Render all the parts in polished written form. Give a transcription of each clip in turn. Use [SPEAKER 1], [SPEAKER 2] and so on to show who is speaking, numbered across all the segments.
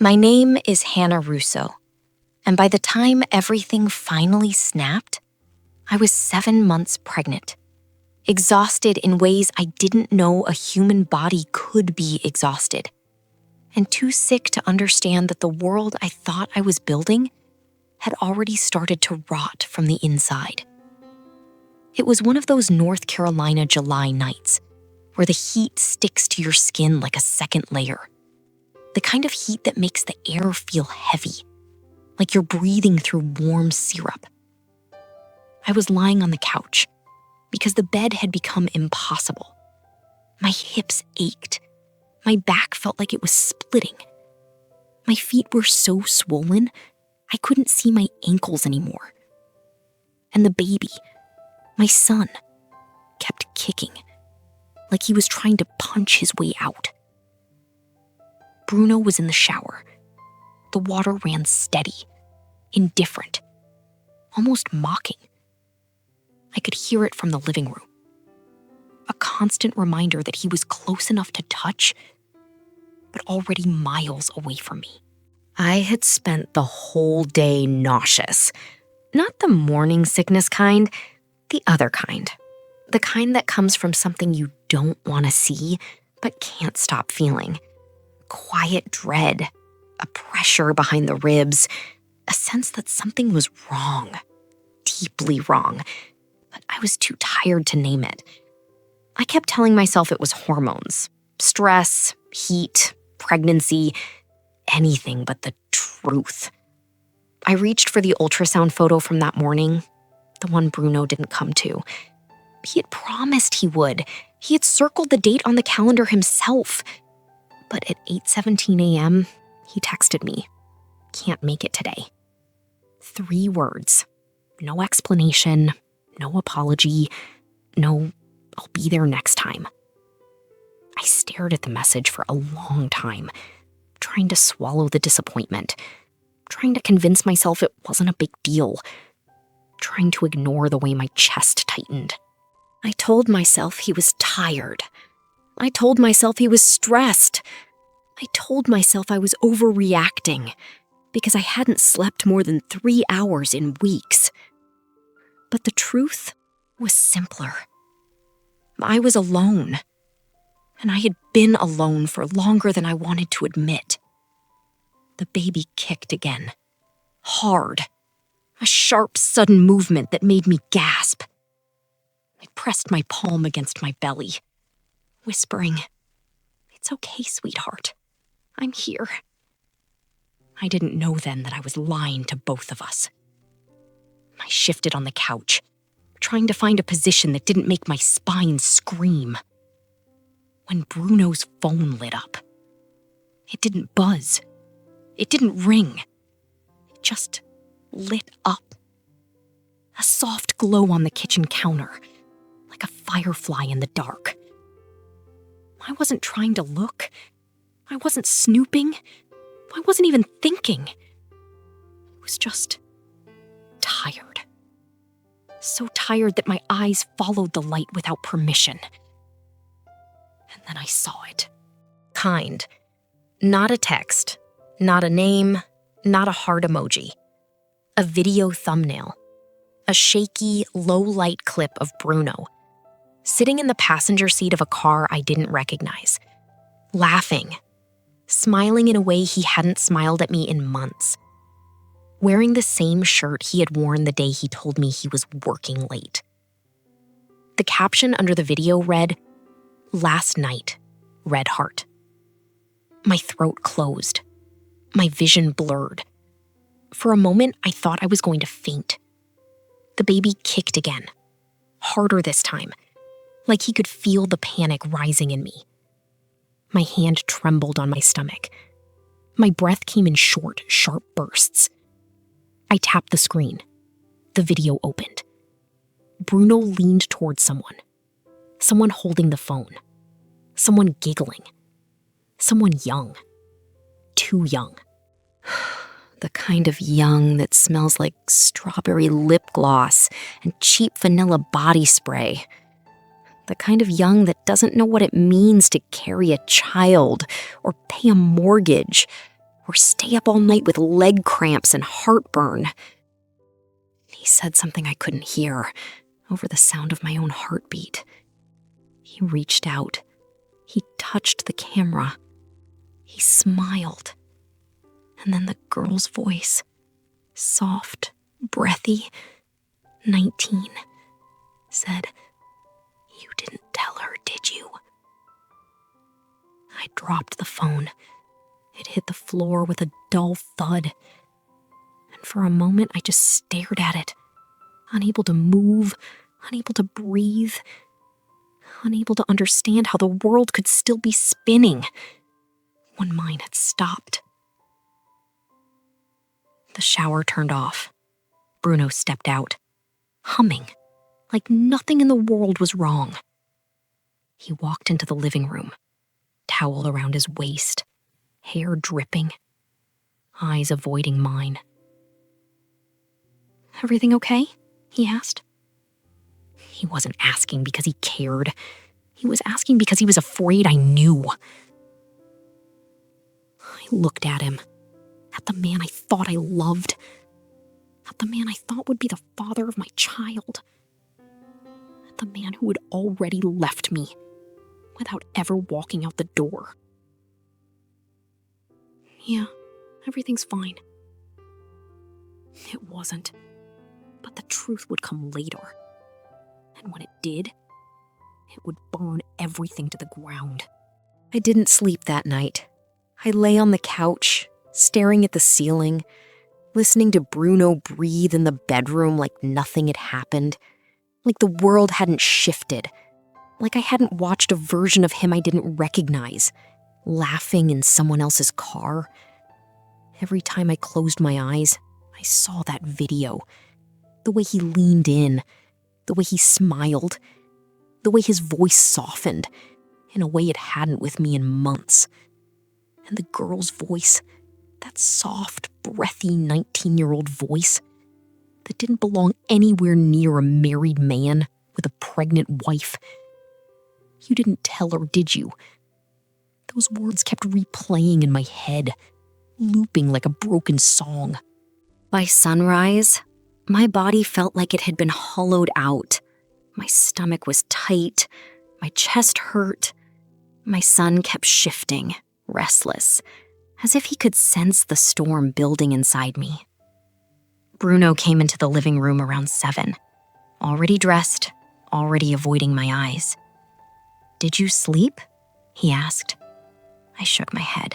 [SPEAKER 1] My name is Hannah Russo, and by the time everything finally snapped, I was 7 months pregnant, exhausted in ways I didn't know a human body could be exhausted, and too sick to understand that the world I thought I was building had already started to rot from the inside. It was one of those North Carolina July nights where the heat sticks to your skin like a second layer. The kind of heat that makes the air feel heavy, like you're breathing through warm syrup. I was lying on the couch because the bed had become impossible. My hips ached. My back felt like it was splitting. My feet were so swollen, I couldn't see my ankles anymore. And the baby, my son, kept kicking, like he was trying to punch his way out. Bruno was in the shower. The water ran steady, indifferent, almost mocking. I could hear it from the living room. A constant reminder that he was close enough to touch, but already miles away from me. I had spent the whole day nauseous. Not the morning sickness kind, the other kind. The kind that comes from something you don't want to see, but can't stop feeling. Quiet dread, a pressure behind the ribs, a sense that something was wrong, deeply wrong, but I was too tired to name it. I kept telling myself it was hormones, stress, heat, pregnancy, anything but the truth. I reached for the ultrasound photo from that morning, the one Bruno didn't come to. He had promised he would. He had circled the date on the calendar himself. But at 8:17 a.m., he texted me, "Can't make it today." 3 words. No explanation, no apology, no, "I'll be there next time." I stared at the message for a long time, trying to swallow the disappointment, trying to convince myself it wasn't a big deal, trying to ignore the way my chest tightened. I told myself he was tired. I told myself he was stressed. I told myself I was overreacting because I hadn't slept more than 3 hours in weeks. But the truth was simpler. I was alone, and I had been alone for longer than I wanted to admit. The baby kicked again, hard, a sharp, sudden movement that made me gasp. I pressed my palm against my belly, whispering, "It's okay, sweetheart. I'm here." I didn't know then that I was lying to both of us. I shifted on the couch, trying to find a position that didn't make my spine scream. When Bruno's phone lit up, it didn't buzz. It didn't ring. It just lit up. A soft glow on the kitchen counter, like a firefly in the dark. I wasn't trying to look. I wasn't snooping. I wasn't even thinking. I was just tired. So tired that my eyes followed the light without permission. And then I saw it. Kind. Not a text. Not a name. Not a heart emoji. A video thumbnail. A shaky, low-light clip of Bruno, sitting in the passenger seat of a car I didn't recognize, laughing, smiling in a way he hadn't smiled at me in months, wearing the same shirt he had worn the day he told me he was working late. The caption under the video read, "Last night, red heart." My throat closed. My vision blurred. For a moment, I thought I was going to faint. The baby kicked again, harder this time, like he could feel the panic rising in me. My hand trembled on my stomach. My breath came in short, sharp bursts. I tapped the screen. The video opened. Bruno leaned towards someone holding the phone, someone giggling, someone young, too young. The kind of young that smells like strawberry lip gloss and cheap vanilla body spray. The kind of young that doesn't know what it means to carry a child or pay a mortgage or stay up all night with leg cramps and heartburn. He said something I couldn't hear over the sound of my own heartbeat. He reached out. He touched the camera. He smiled. And then the girl's voice, soft, breathy, 19, said, "You didn't tell her, did you?" I dropped the phone. It hit the floor with a dull thud. And for a moment, I just stared at it, unable to move, unable to breathe, unable to understand how the world could still be spinning when mine had stopped. The shower turned off. Bruno stepped out, humming, like nothing in the world was wrong. He walked into the living room, towel around his waist, hair dripping, eyes avoiding mine. "Everything okay?" he asked. He wasn't asking because he cared. He was asking because he was afraid I knew. I looked at him, at the man I thought I loved, at the man I thought would be the father of my child, at the man who had already left me without ever walking out the door. "Yeah, everything's fine." It wasn't, but the truth would come later. And when it did, it would burn everything to the ground. I didn't sleep that night. I lay on the couch, staring at the ceiling, listening to Bruno breathe in the bedroom like nothing had happened, like the world hadn't shifted, like I hadn't watched a version of him I didn't recognize, laughing in someone else's car. Every time I closed my eyes, I saw that video. The way he leaned in, the way he smiled, the way his voice softened in a way it hadn't with me in months. And the girl's voice, that soft, breathy 19-year-old voice that didn't belong anywhere near a married man with a pregnant wife. "You didn't tell her, did you?" Those words kept replaying in my head, looping like a broken song. By sunrise, my body felt like it had been hollowed out. My stomach was tight, my chest hurt. My son kept shifting, restless, as if he could sense the storm building inside me. Bruno came into the living room around 7, already dressed, already avoiding my eyes. "Did you sleep?" he asked. I shook my head.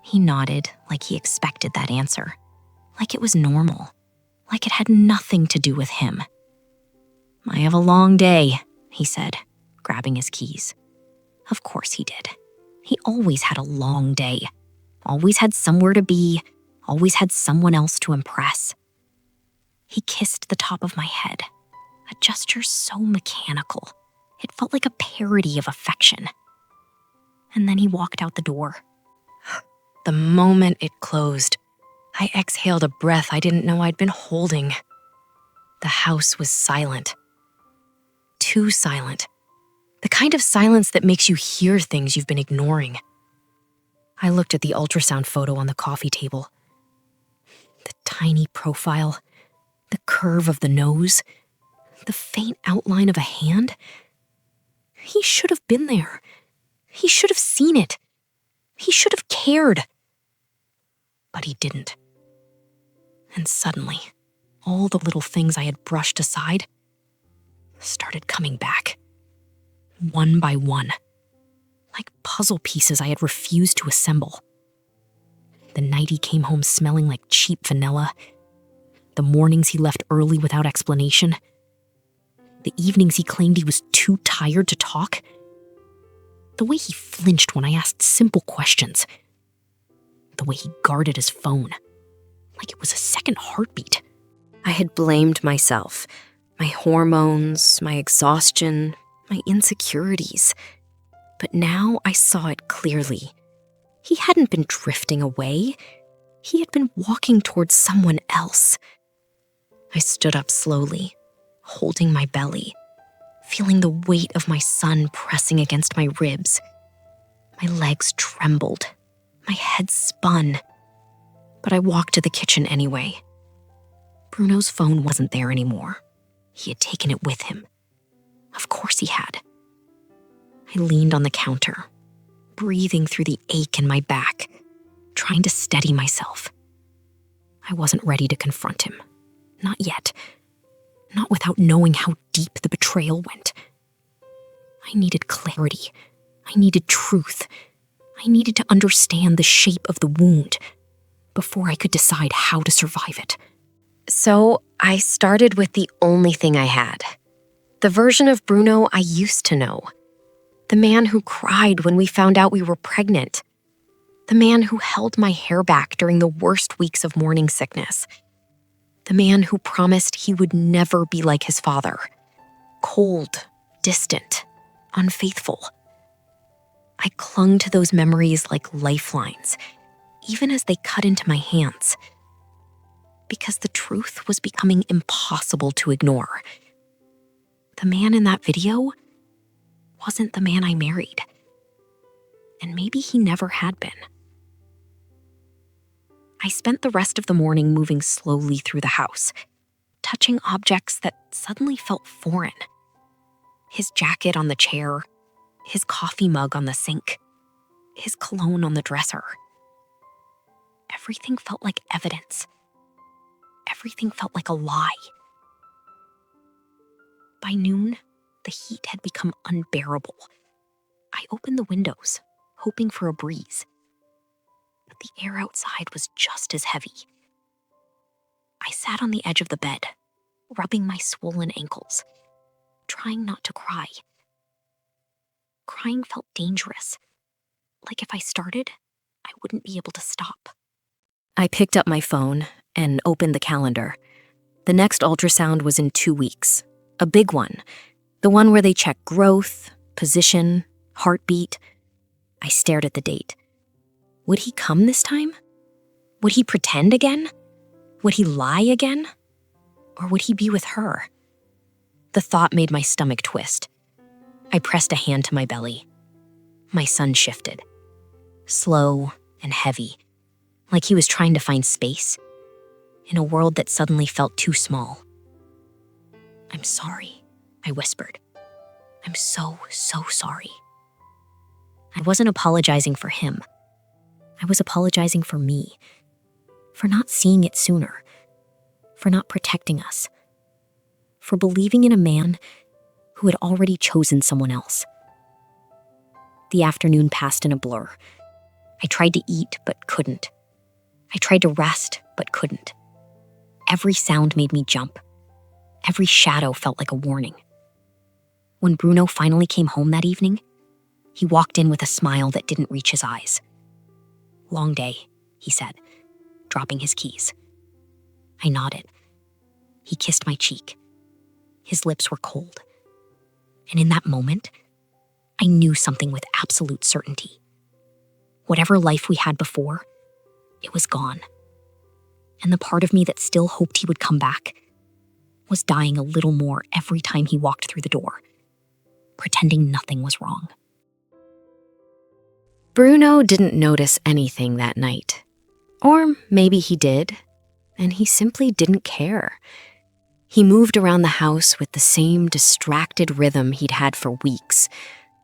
[SPEAKER 1] He nodded like he expected that answer, like it was normal, like it had nothing to do with him. "I have a long day," he said, grabbing his keys. Of course he did. He always had a long day, always had somewhere to be, always had someone else to impress. He kissed the top of my head, a gesture so mechanical, it felt like a parody of affection. And then he walked out the door. The moment it closed, I exhaled a breath I didn't know I'd been holding. The house was silent. Too silent. The kind of silence that makes you hear things you've been ignoring. I looked at the ultrasound photo on the coffee table. The tiny profile, the curve of the nose, the faint outline of a hand. He should have been there. He should have seen it. He should have cared. But he didn't. And suddenly, all the little things I had brushed aside started coming back, one by one, like puzzle pieces I had refused to assemble. The night he came home smelling like cheap vanilla, the mornings he left early without explanation, the evenings he claimed he was too tired to talk, the way he flinched when I asked simple questions, the way he guarded his phone, like it was a second heartbeat. I had blamed myself, my hormones, my exhaustion, my insecurities. But now I saw it clearly. He hadn't been drifting away. He had been walking towards someone else. I stood up slowly, holding my belly, feeling the weight of my son pressing against my ribs. My legs trembled. My head spun. But I walked to the kitchen anyway. Bruno's phone wasn't there anymore. He had taken it with him. Of course he had. I leaned on the counter, breathing through the ache in my back, trying to steady myself. I wasn't ready to confront him. Not yet. Not without knowing how deep the betrayal went. I needed clarity. I needed truth. I needed to understand the shape of the wound before I could decide how to survive it. So I started with the only thing I had. The version of Bruno I used to know. The man who cried when we found out we were pregnant. The man who held my hair back during the worst weeks of morning sickness. The man who promised he would never be like his father. Cold, distant, unfaithful. I clung to those memories like lifelines, even as they cut into my hands. Because the truth was becoming impossible to ignore. The man in that video wasn't the man I married. And maybe he never had been. I spent the rest of the morning moving slowly through the house, touching objects that suddenly felt foreign. His jacket on the chair, his coffee mug on the sink, his cologne on the dresser. Everything felt like evidence. Everything felt like a lie. By noon, the heat had become unbearable. I opened the windows, hoping for a breeze. But the air outside was just as heavy. I sat on the edge of the bed, rubbing my swollen ankles, trying not to cry. Crying felt dangerous, like if I started, I wouldn't be able to stop. I picked up my phone and opened the calendar. The next ultrasound was in 2 weeks, a big one, the one where they check growth, position, heartbeat. I stared at the date. Would he come this time? Would he pretend again? Would he lie again? Or would he be with her? The thought made my stomach twist. I pressed a hand to my belly. My son shifted. Slow and heavy, like he was trying to find space in a world that suddenly felt too small. "I'm sorry," I whispered. "I'm so sorry." I wasn't apologizing for him. I was apologizing for me, for not seeing it sooner, for not protecting us, for believing in a man who had already chosen someone else. The afternoon passed in a blur. I tried to eat, but couldn't. I tried to rest, but couldn't. Every sound made me jump. Every shadow felt like a warning. When Bruno finally came home that evening, he walked in with a smile that didn't reach his eyes. "Long day," he said, dropping his keys. I nodded. He kissed my cheek. His lips were cold. And in that moment, I knew something with absolute certainty. Whatever life we had before, it was gone. And the part of me that still hoped he would come back was dying a little more every time he walked through the door, pretending nothing was wrong. Bruno didn't notice anything that night. Or maybe he did, and he simply didn't care. He moved around the house with the same distracted rhythm he'd had for weeks,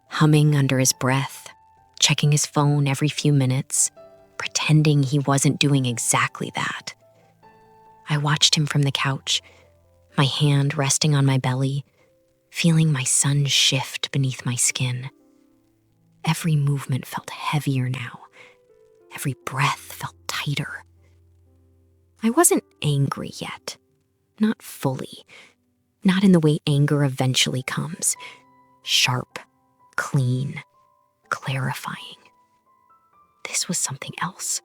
[SPEAKER 1] humming under his breath, checking his phone every few minutes, pretending he wasn't doing exactly that. I watched him from the couch, my hand resting on my belly, feeling my son shift beneath my skin. Every movement felt heavier now. Every breath felt tighter. I wasn't angry yet. Not fully. Not in the way anger eventually comes. Sharp, clean, clarifying. This was something else.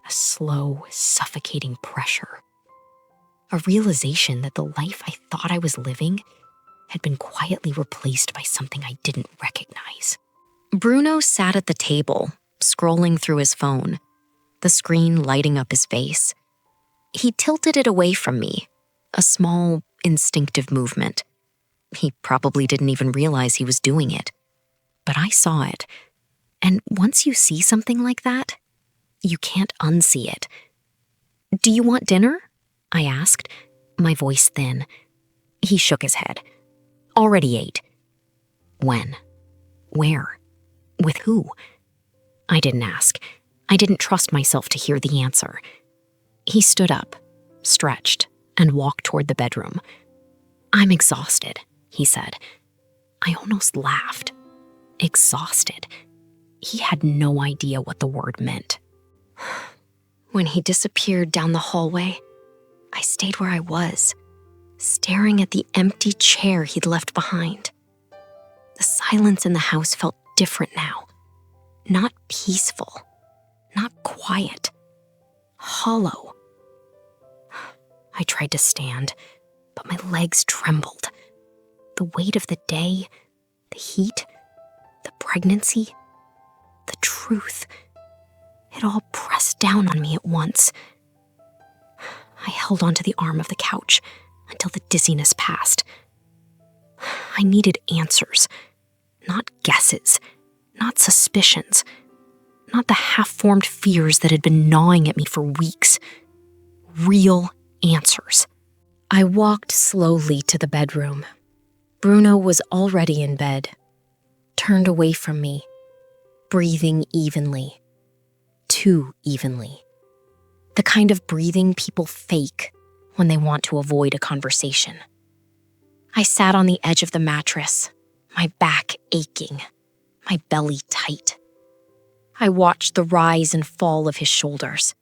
[SPEAKER 1] A slow, suffocating pressure. A realization that the life I thought I was living had been quietly replaced by something I didn't recognize. Bruno sat at the table, scrolling through his phone, the screen lighting up his face. He tilted it away from me, a small, instinctive movement. He probably didn't even realize he was doing it. But I saw it. And once you see something like that, you can't unsee it. "Do you want dinner?" I asked, my voice thin. He shook his head. "Already ate." "When? Where? With who?" I didn't ask. I didn't trust myself to hear the answer. He stood up, stretched, and walked toward the bedroom. "I'm exhausted," he said. I almost laughed. Exhausted. He had no idea what the word meant. When he disappeared down the hallway, I stayed where I was, staring at the empty chair he'd left behind. The silence in the house felt different now. Not peaceful, not quiet, hollow. I tried to stand, but my legs trembled. The weight of the day, the heat, the pregnancy, the truth, it all pressed down on me at once. I held onto the arm of the couch until the dizziness passed. I needed answers, not guesses, not suspicions, not the half-formed fears that had been gnawing at me for weeks. Real answers. I walked slowly to the bedroom. Bruno was already in bed, turned away from me, breathing evenly. Too evenly. The kind of breathing people fake when they want to avoid a conversation. I sat on the edge of the mattress, my back aching, my belly tight. I watched the rise and fall of his shoulders,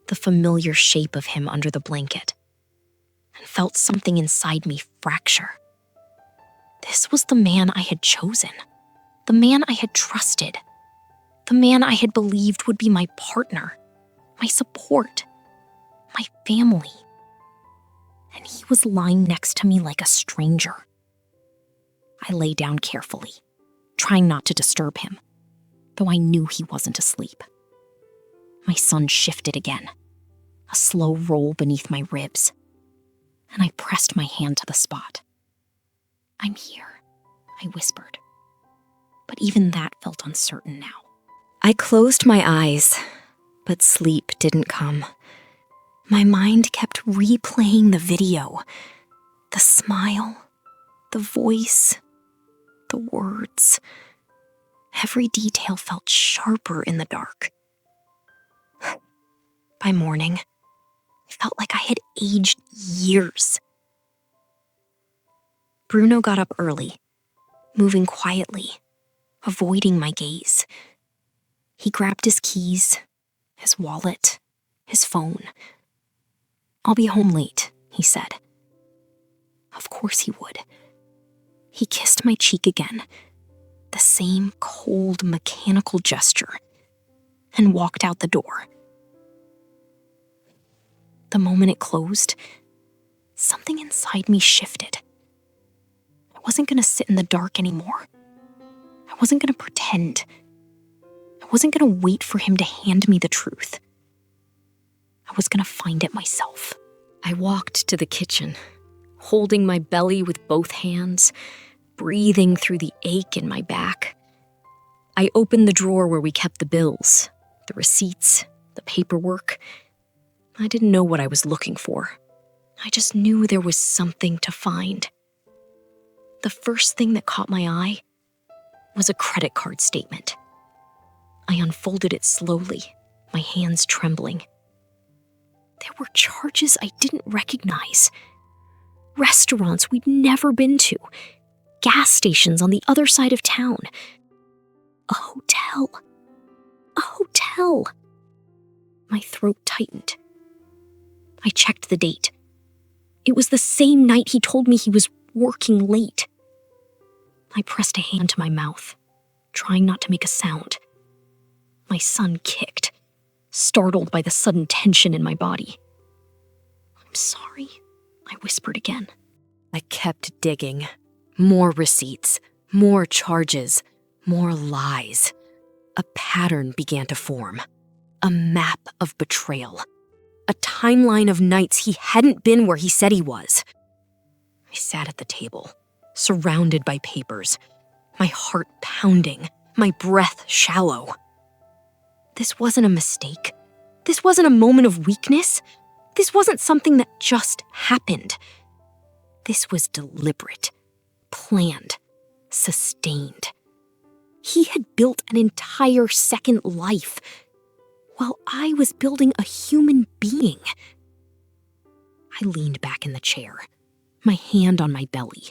[SPEAKER 1] the familiar shape of him under the blanket, and felt something inside me fracture. This was the man I had chosen, the man I had trusted, the man I had believed would be my partner, my support, my family. And he was lying next to me like a stranger. I lay down carefully, trying not to disturb him, though I knew he wasn't asleep. My son shifted again, a slow roll beneath my ribs, and I pressed my hand to the spot. "I'm here," I whispered. But even that felt uncertain now. I closed my eyes, but sleep didn't come. My mind kept replaying the video, the smile, the voice, the words. Every detail felt sharper in the dark. By morning, I felt like I had aged years. Bruno got up early, moving quietly, avoiding my gaze. He grabbed his keys, his wallet, his phone. "I'll be home late," he said. Of course he would. He kissed my cheek again, the same cold, mechanical gesture, and walked out the door. The moment it closed, something inside me shifted. I wasn't going to sit in the dark anymore. I wasn't going to pretend. I wasn't going to wait for him to hand me the truth. I was going to find it myself. I walked to the kitchen, holding my belly with both hands, breathing through the ache in my back. I opened the drawer where we kept the bills, the receipts, the paperwork. I didn't know what I was looking for. I just knew there was something to find. The first thing that caught my eye was a credit card statement. I unfolded it slowly, my hands trembling. There were charges I didn't recognize. Restaurants we'd never been to. Gas stations on the other side of town. A hotel. A hotel. My throat tightened. I checked the date. It was the same night he told me he was working late. I pressed a hand to my mouth, trying not to make a sound. My son kicked, startled by the sudden tension in my body. "I'm sorry," I whispered again. I kept digging. More receipts, more charges, more lies. A pattern began to form. A map of betrayal. A timeline of nights he hadn't been where he said he was. I sat at the table, surrounded by papers, my heart pounding, my breath shallow. This wasn't a mistake. This wasn't a moment of weakness. This wasn't something that just happened. This was deliberate, planned, sustained. He had built an entire second life, while I was building a human being. I leaned back in the chair, my hand on my belly,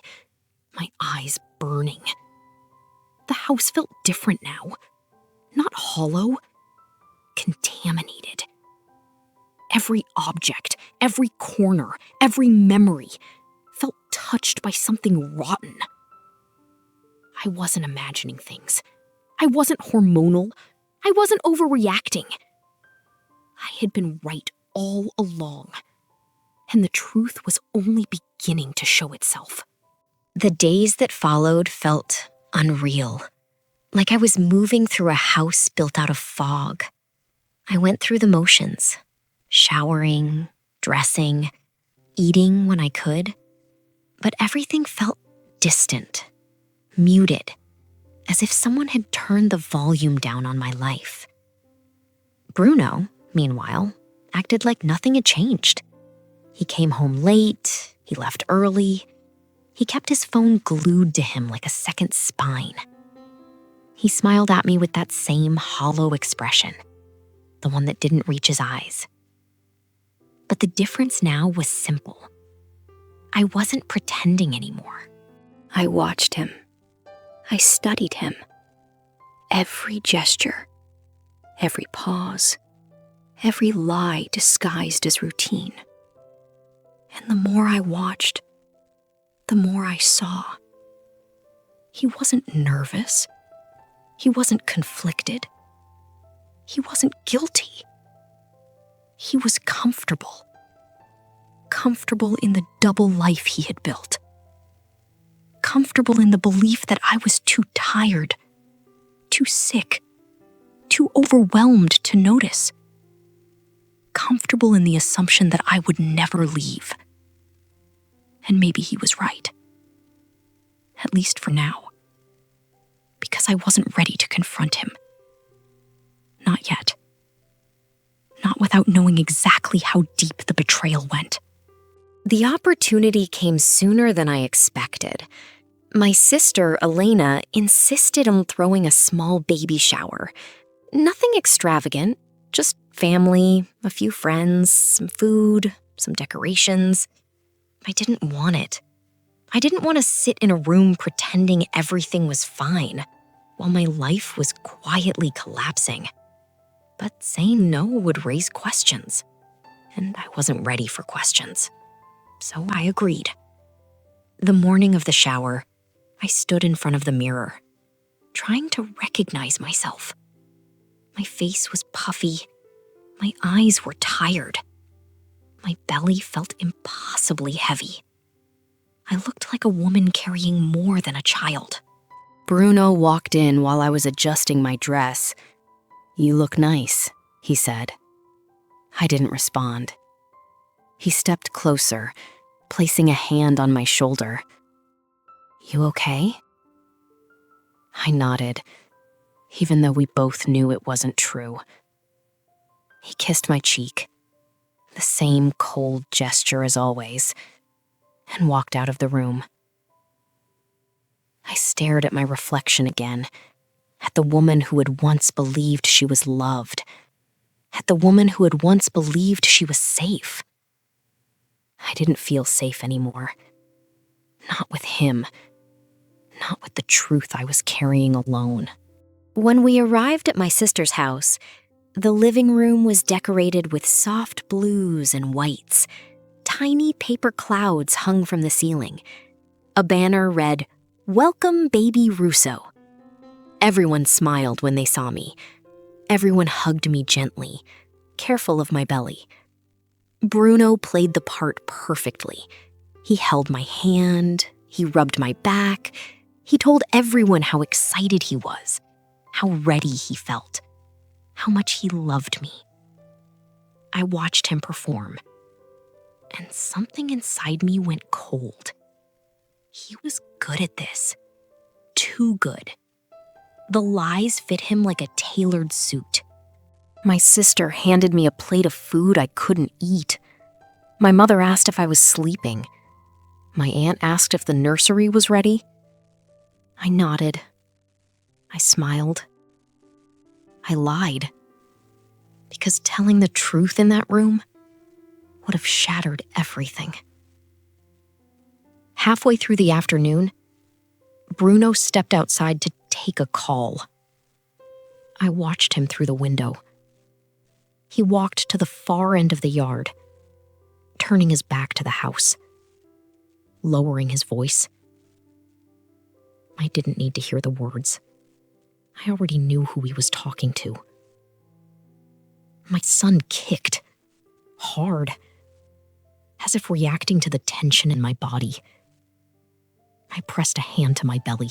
[SPEAKER 1] my eyes burning. The house felt different now. Not hollow, contaminated. Every object, every corner, every memory felt touched by something rotten. I wasn't imagining things. I wasn't hormonal. I wasn't overreacting. I had been right all along, and the truth was only beginning to show itself. The days that followed felt unreal, like I was moving through a house built out of fog. I went through the motions, showering, dressing, eating when I could, but everything felt distant, muted, as if someone had turned the volume down on my life. Bruno, meanwhile, acted like nothing had changed. He came home late, he left early. He kept his phone glued to him like a second spine. He smiled at me with that same hollow expression, the one that didn't reach his eyes. But the difference now was simple. I wasn't pretending anymore. I watched him. I studied him. Every gesture, every pause, every lie disguised as routine. And the more I watched, the more I saw. He wasn't nervous. He wasn't conflicted. He wasn't guilty. He was comfortable. Comfortable in the double life he had built. Comfortable in the belief that I was too tired, too sick, too overwhelmed to notice. Comfortable in the assumption that I would never leave. And maybe he was right. At least for now. Because I wasn't ready to confront him. Not yet. Not without knowing exactly how deep the betrayal went. The opportunity came sooner than I expected. My sister, Elena, insisted on throwing a small baby shower. Nothing extravagant, just family, a few friends, some food, some decorations. I didn't want it. I didn't want to sit in a room pretending everything was fine while my life was quietly collapsing. But saying no would raise questions, and I wasn't ready for questions. So I agreed. The morning of the shower, I stood in front of the mirror, trying to recognize myself. My face was puffy. My eyes were tired. My belly felt impossibly heavy. I looked like a woman carrying more than a child. Bruno walked in while I was adjusting my dress. "You look nice," he said. I didn't respond. He stepped closer, placing a hand on my shoulder. "You okay?" I nodded, even though we both knew it wasn't true. He kissed my cheek, the same cold gesture as always, and walked out of the room. I stared at my reflection again, at the woman who had once believed she was loved, at the woman who had once believed she was safe. I didn't feel safe anymore. Not with him. Not with the truth I was carrying alone. When we arrived at my sister's house, the living room was decorated with soft blues and whites. Tiny paper clouds hung from the ceiling. A banner read, "Welcome, baby Russo." Everyone smiled when they saw me. Everyone hugged me gently, careful of my belly. Bruno played the part perfectly. He held my hand, he rubbed my back, he told everyone how excited he was, how ready he felt, how much he loved me. I watched him perform, and something inside me went cold. He was good at this. Too good. The lies fit him like a tailored suit. My sister handed me a plate of food I couldn't eat. My mother asked if I was sleeping. My aunt asked if the nursery was ready. I nodded. I smiled. I lied. Because telling the truth in that room would have shattered everything. Halfway through the afternoon, Bruno stepped outside to take a call. I watched him through the window. He walked to the far end of the yard, turning his back to the house, lowering his voice. I didn't need to hear the words. I already knew who he was talking to. My son kicked, hard, as if reacting to the tension in my body. I pressed a hand to my belly,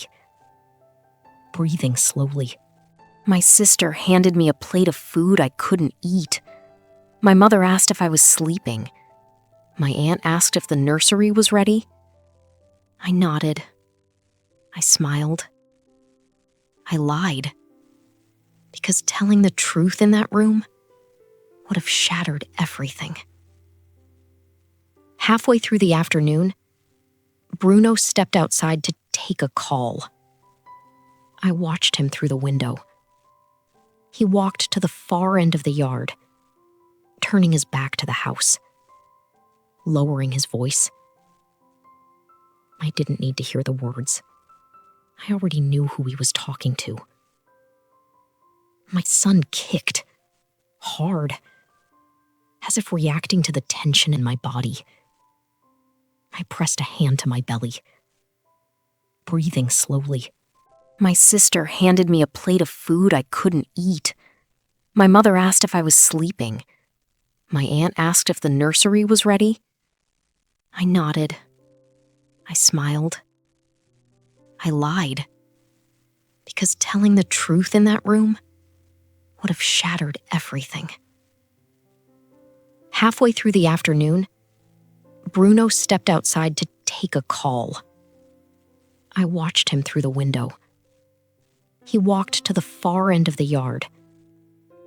[SPEAKER 1] breathing slowly. My sister handed me a plate of food I couldn't eat. My mother asked if I was sleeping. My aunt asked if the nursery was ready. I nodded. I smiled. I lied. Because telling the truth in that room would have shattered everything. Halfway through the afternoon, Bruno stepped outside to take a call. I watched him through the window. He walked to the far end of the yard, turning his back to the house, lowering his voice. I didn't need to hear the words. I already knew who he was talking to. My son kicked, hard, as if reacting to the tension in my body. I pressed a hand to my belly, breathing slowly. My sister handed me a plate of food I couldn't eat. My mother asked if I was sleeping. My aunt asked if the nursery was ready. I nodded. I smiled. I lied. Because telling the truth in that room would have shattered everything. Halfway through the afternoon, Bruno stepped outside to take a call. I watched him through the window. He walked to the far end of the yard,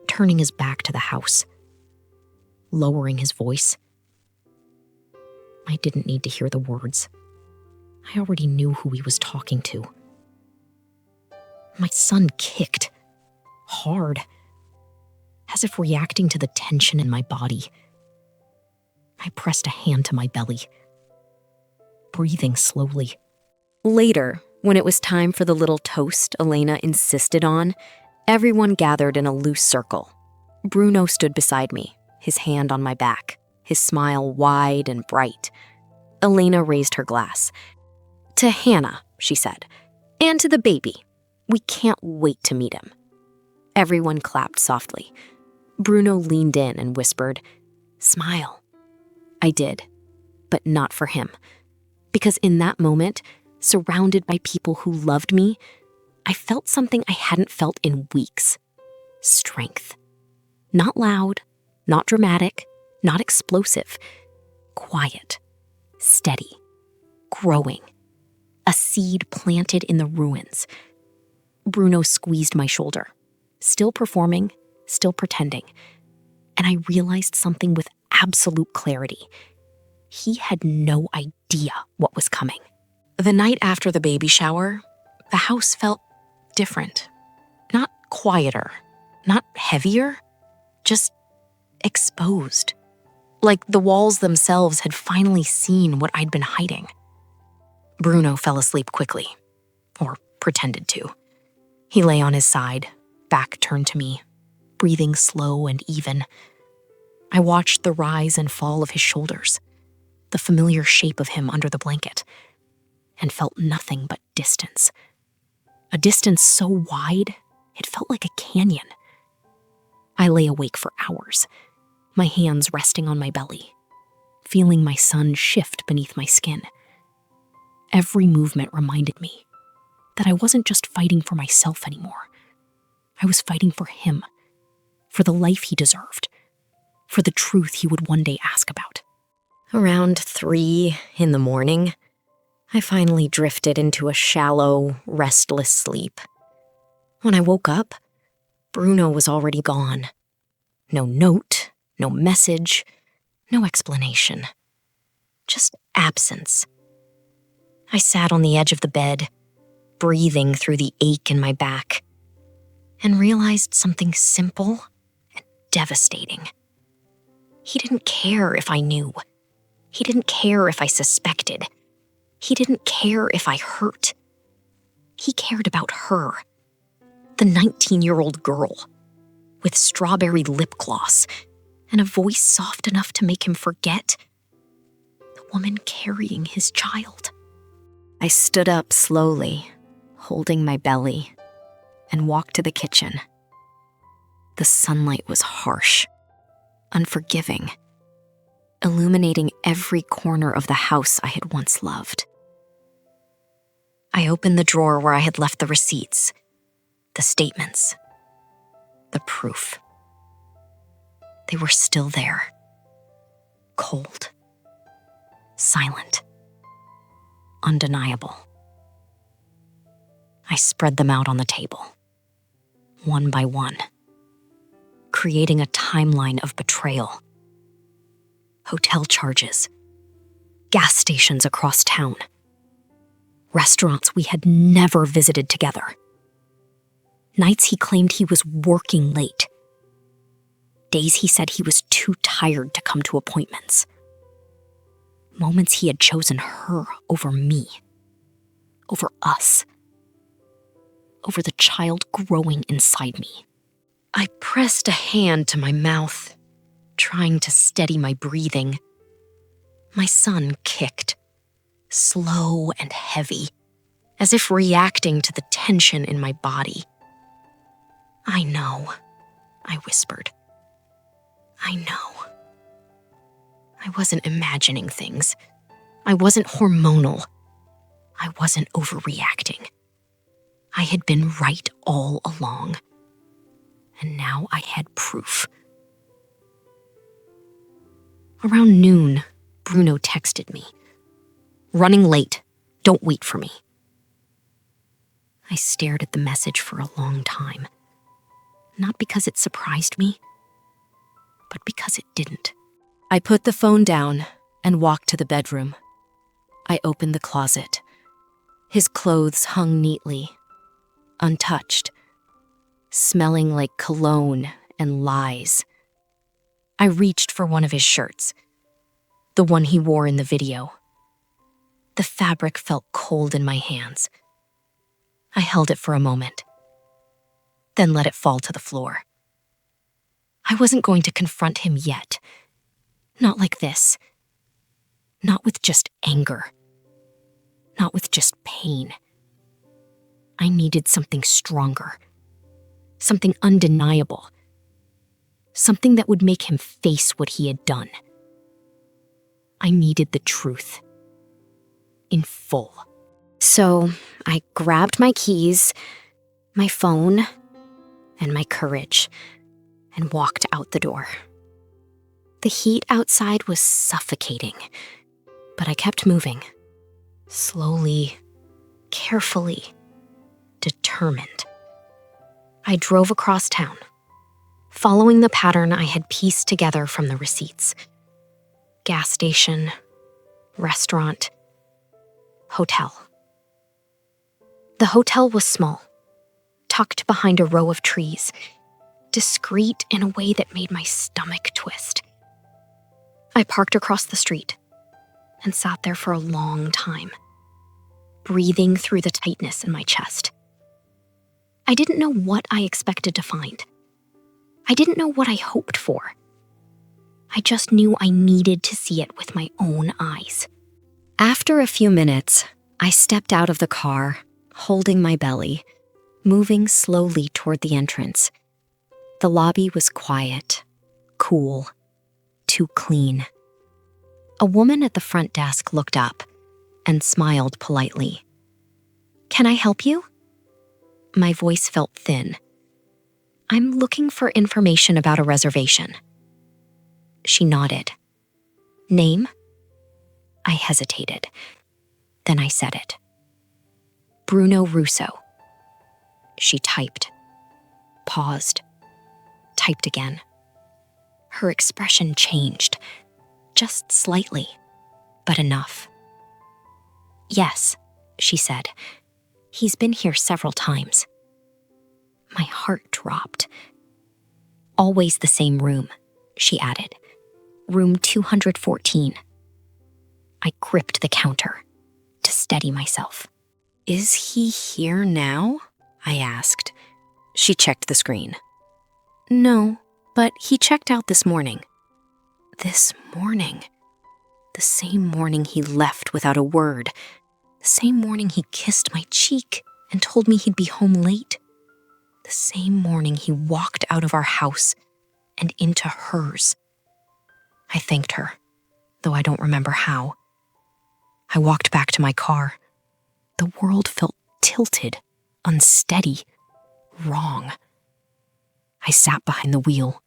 [SPEAKER 1] turning his back to the house, lowering his voice. I didn't need to hear the words. I already knew who he was talking to. My son kicked, hard, as if reacting to the tension in my body. I pressed a hand to my belly, breathing slowly. Later, when it was time for the little toast Elena insisted on, everyone gathered in a loose circle. Bruno stood beside me, his hand on my back, his smile wide and bright. Elena raised her glass. "To Hannah," she said, "and to the baby. We can't wait to meet him." Everyone clapped softly. Bruno leaned in and whispered, "Smile." I did, but not for him. Because in that moment, surrounded by people who loved me, I felt something I hadn't felt in weeks. Strength. Not loud, not dramatic, not explosive. Quiet, steady, growing. A seed planted in the ruins. Bruno squeezed my shoulder, still performing, still pretending. And I realized something with absolute clarity. He had no idea what was coming. The night after the baby shower, the house felt different. Not quieter, not heavier, just exposed. Like the walls themselves had finally seen what I'd been hiding. Bruno fell asleep quickly, or pretended to. He lay on his side, back turned to me, breathing slow and even. I watched the rise and fall of his shoulders, the familiar shape of him under the blanket, and felt nothing but distance. A distance so wide, it felt like a canyon. I lay awake for hours, my hands resting on my belly, feeling my son shift beneath my skin. Every movement reminded me that I wasn't just fighting for myself anymore. I was fighting for him, for the life he deserved, for the truth he would one day ask about. Around 3 in the morning, I finally drifted into a shallow, restless sleep. When I woke up, Bruno was already gone. No note, no message, No explanation. Just absence. I sat on the edge of the bed, breathing through the ache in my back, and realized something simple and devastating. He didn't care if I knew. He didn't care if I suspected. He didn't care if I hurt. He cared about her, the 19-year-old girl, with strawberry lip gloss and a voice soft enough to make him forget, the woman carrying his child. I stood up slowly, holding my belly, and walked to the kitchen. The sunlight was harsh, unforgiving, illuminating every corner of the house I had once loved. I opened the drawer where I had left the receipts, the statements, the proof. They were still there, cold, silent, undeniable. I spread them out on the table, one by one, creating a timeline of betrayal. Hotel charges, gas stations across town, restaurants we had never visited together, nights he claimed he was working late, days he said he was too tired to come to appointments, moments he had chosen her over me, over us, over the child growing inside me. I pressed a hand to my mouth, trying to steady my breathing. My son kicked, slow and heavy, as if reacting to the tension in my body. I know, I whispered. I know. I wasn't imagining things. I wasn't hormonal. I wasn't overreacting. I had been right all along. And now I had proof. Around noon, Bruno texted me. "Running late. Don't wait for me." I stared at the message for a long time. Not because it surprised me, but because it didn't. I put the phone down and walked to the bedroom. I opened the closet. His clothes hung neatly, untouched, smelling like cologne and lies. I reached for one of his shirts, the one he wore in the video. The fabric felt cold in my hands. I held it for a moment, then let it fall to the floor. I wasn't going to confront him yet. Not like this. Not with just anger. Not with just pain. I needed something stronger. Something undeniable. Something that would make him face what he had done. I needed the truth. In full. So I grabbed my keys, my phone, and my courage, and walked out the door. The heat outside was suffocating, but I kept moving. Slowly, carefully, determined. I drove across town, following the pattern I had pieced together from the receipts. Gas station, restaurant, hotel. The hotel was small, tucked behind a row of trees, discreet in a way that made my stomach twist. I parked across the street and sat there for a long time, breathing through the tightness in my chest. I didn't know what I expected to find. I didn't know what I hoped for. I just knew I needed to see it with my own eyes. After a few minutes, I stepped out of the car, holding my belly, moving slowly toward the entrance. The lobby was quiet, cool, too clean. A woman at the front desk looked up and smiled politely. "Can I help you?" My voice felt thin. "I'm looking for information about a reservation." She nodded. "Name?" I hesitated. Then I said it. "Bruno Russo." She typed, paused, typed again. Her expression changed. just slightly, but enough. "Yes," she said. "He's been here several times." My heart dropped. "Always the same room," she added. "Room 214. I gripped the counter to steady myself. "Is he here now?" I asked. She checked the screen. "No, but he checked out this morning." This morning? The same morning he left without a word. The same morning he kissed my cheek and told me he'd be home late. The same morning he walked out of our house and into hers. I thanked her, though I don't remember how. I walked back to my car. The world felt tilted, unsteady, wrong. I sat behind the wheel,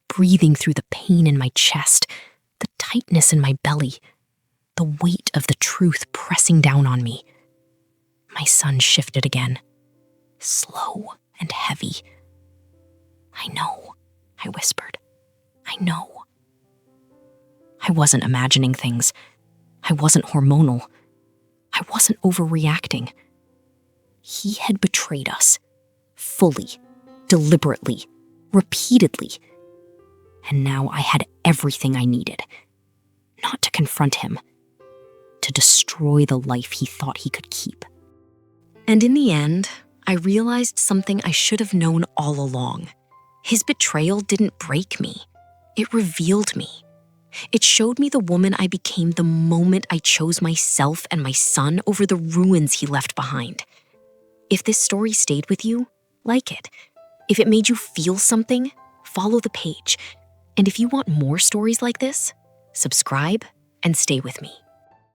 [SPEAKER 1] breathing through the pain in my chest, the tightness in my belly, the weight of the truth pressing down on me. My son shifted again, slow and heavy. "I know," I whispered. "I know." I wasn't imagining things. I wasn't hormonal. I wasn't overreacting. He had betrayed us, fully, deliberately, repeatedly. And now I had everything I needed. Not to confront him, to destroy the life he thought he could keep. And in the end, I realized something I should have known all along. His betrayal didn't break me. It revealed me. It showed me the woman I became the moment I chose myself and my son over the ruins he left behind. If this story stayed with you, like it. If it made you feel something, follow the page. And if you want more stories like this, subscribe and stay with me.